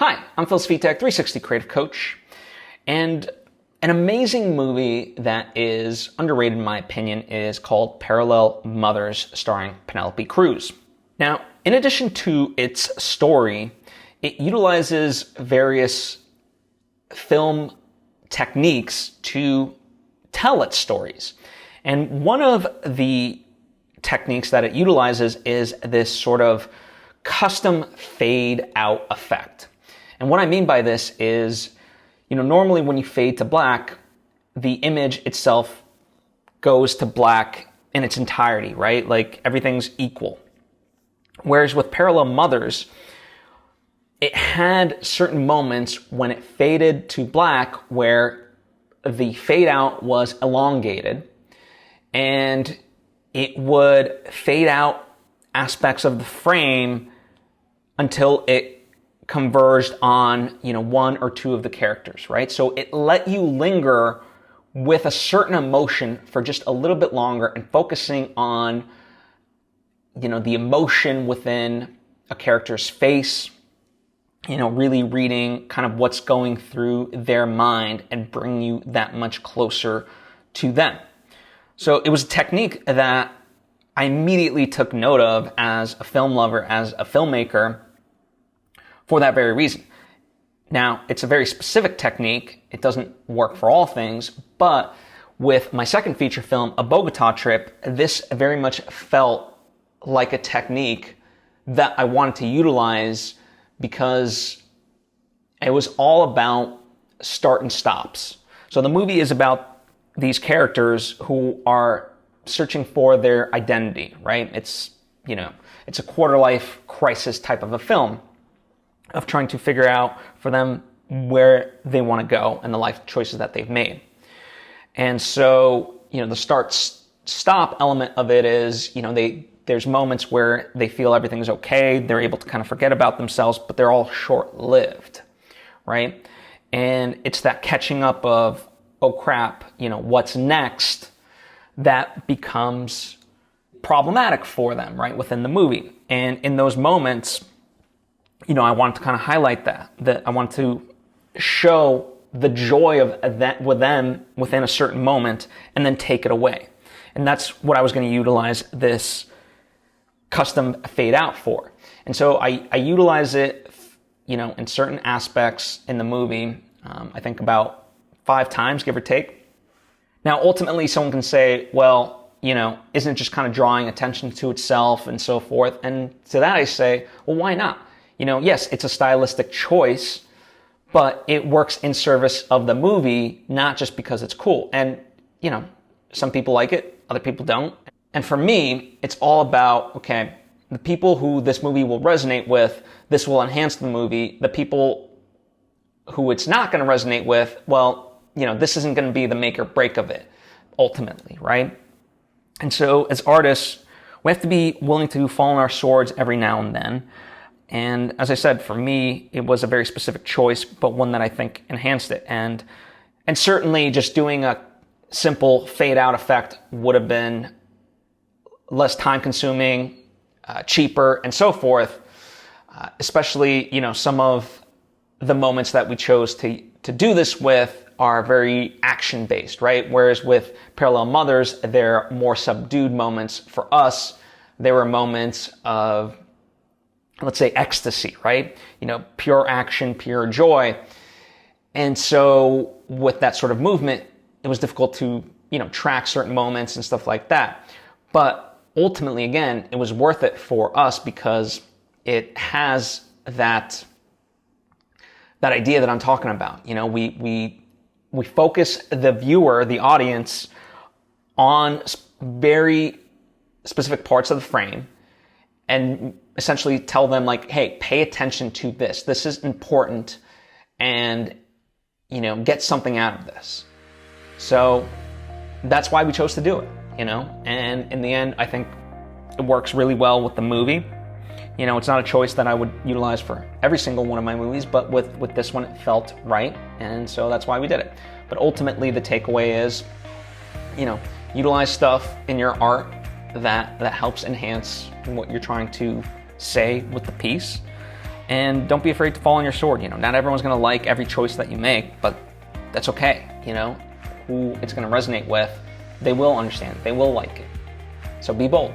Hi, I'm Phil Svitek, 360 Creative Coach, and an amazing movie that is underrated in my opinion is called Parallel Mothers, starring Penelope Cruz. Now, in addition to its story, it utilizes various film techniques to tell its stories. And one of the techniques that it utilizes is this sort of custom fade out effect. And what I mean by this is, normally when you fade to black, the image itself goes to black in its entirety, right? Like everything's equal. Whereas with Parallel Mothers, it had certain moments when it faded to black where the fade out was elongated and it would fade out aspects of the frame until it converged on, one or two of the characters, right? So it let you linger with a certain emotion for just a little bit longer and focusing on, the emotion within a character's face, really reading kind of what's going through their mind and bring you that much closer to them. So it was a technique that I immediately took note of as a film lover, as a filmmaker, for that very reason. Now, it's a very specific technique. It doesn't work for all things, but with my second feature film, A Bogota Trip, this very much felt like a technique that I wanted to utilize because it was all about start and stops. So the movie is about these characters who are searching for their identity, right? It's a quarter life crisis type of a film of trying to figure out for them where they want to go and the life choices that they've made. And so, the start-stop element of it is, there's moments where they feel everything's okay, they're able to kind of forget about themselves, but they're all short-lived, right? And it's that catching up of, oh crap, what's next, that becomes problematic for them, right, within the movie. And in those moments, I wanted to kind of highlight that I wanted to show the joy of that with them within a certain moment and then take it away. And that's what I was going to utilize this custom fade out for. And so I utilize it, in certain aspects in the movie, I think about 5 times, give or take. Now, ultimately, someone can say, well, isn't it just kind of drawing attention to itself and so forth? And to that I say, well, why not? Yes, it's a stylistic choice, but it works in service of the movie, not just because it's cool. And, some people like it, other people don't. And for me, it's all about, okay, the people who this movie will resonate with, this will enhance the movie. The people who it's not going to resonate with, well, this isn't going to be the make or break of it, ultimately, right? And so as artists, we have to be willing to fall on our swords every now and then. And as I said, for me, it was a very specific choice, but one that I think enhanced it. And certainly just doing a simple fade out effect would have been less time consuming, cheaper, and so forth. Especially, some of the moments that we chose to do this with are very action based, right? Whereas with Parallel Mothers, they're more subdued moments. For us, they were moments of, let's say, ecstasy, right? Pure action, pure joy. And so with that sort of movement, it was difficult to, track certain moments and stuff like that. But ultimately, again, it was worth it for us because it has that idea that I'm talking about. We focus the viewer, the audience, on very specific parts of the frame and essentially tell them like, hey, pay attention to this. This is important and, get something out of this. So that's why we chose to do it, and in the end, I think it works really well with the movie. It's not a choice that I would utilize for every single one of my movies, but with this one, it felt right. And so that's why we did it. But ultimately, the takeaway is, utilize stuff in your art that helps enhance what you're trying to say with the piece. And don't be afraid to fall on your sword. Not everyone's going to like every choice that you make, but that's okay. Who it's going to resonate with, they will understand. They will like it. So be bold.